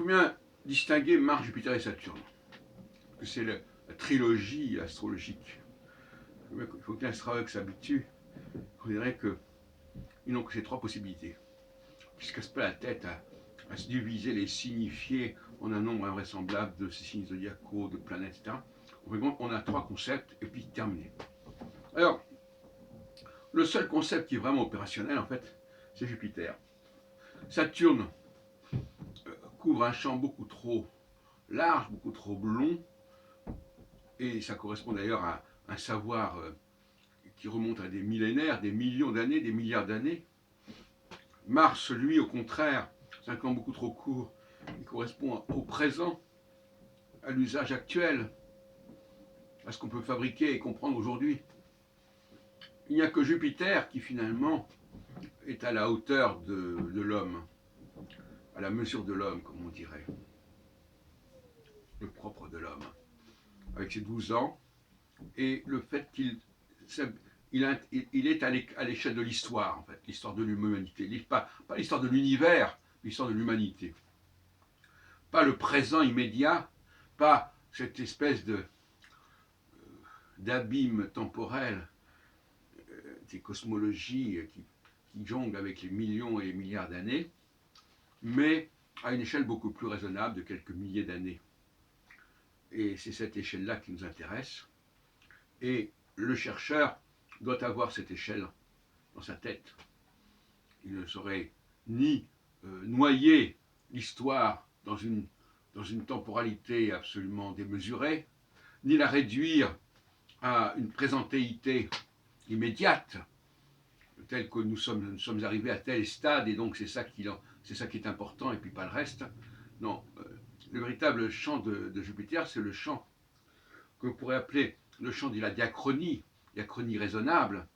bien distinguer Mars, Jupiter et Saturne. C'est la trilogie astrologique. Il faut qu'un astrologue s'habitue. On dirait qu'ils n'ont que ces trois possibilités. Ils ne se cassent pas la tête à se diviser, les signifier en un nombre invraisemblable de ces signes zodiacaux, de planètes, etc. On a trois concepts et puis terminé. Alors, le seul concept qui est vraiment opérationnel, en fait, c'est Jupiter. Saturne couvre un champ beaucoup trop large, beaucoup trop long, et ça correspond d'ailleurs à un savoir qui remonte à des millénaires, des millions d'années, des milliards d'années. Mars, lui, au contraire, c'est un camp beaucoup trop court. Il correspond au présent, à l'usage actuel, à ce qu'on peut fabriquer et comprendre aujourd'hui. Il n'y a que Jupiter qui, finalement, est à la hauteur de l'homme, à la mesure de l'homme, comme on dirait. Le propre de l'homme. Avec ses 12 ans, et le fait qu'il est à l'échelle de l'histoire, en fait, l'histoire de l'humanité. Pas l'histoire de l'univers, l'histoire de l'humanité. Pas le présent immédiat, pas cette espèce d'abîme temporel des cosmologies qui jonglent avec les millions et les milliards d'années, mais à une échelle beaucoup plus raisonnable de quelques milliers d'années. Et c'est cette échelle-là qui nous intéresse. Et le chercheur doit avoir cette échelle dans sa tête. Il ne saurait ni noyer l'histoire dans une temporalité absolument démesurée, ni la réduire à une présentéité immédiate, telle que nous sommes arrivés à tel stade, et donc c'est ça qui est important, et puis pas le reste. Non, le véritable champ de Jupiter, c'est le champ que l'on pourrait appeler le champ de la diachronie raisonnable,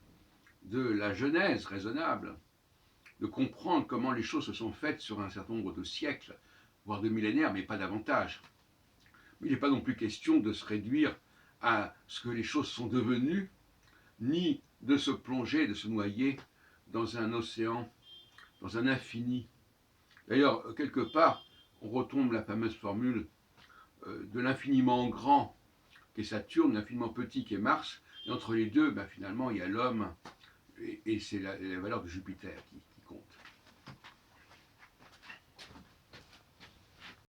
de la genèse raisonnable, de comprendre comment les choses se sont faites sur un certain nombre de siècles, voire de millénaires, mais pas davantage. Mais il n'est pas non plus question de se réduire à ce que les choses sont devenues, ni de se plonger, de se noyer dans un océan, dans un infini. D'ailleurs, quelque part, on retombe la fameuse formule de l'infiniment grand qui est Saturne, l'infiniment petit qui est Mars, et entre les deux, finalement, il y a l'homme, et c'est la valeur de Jupiter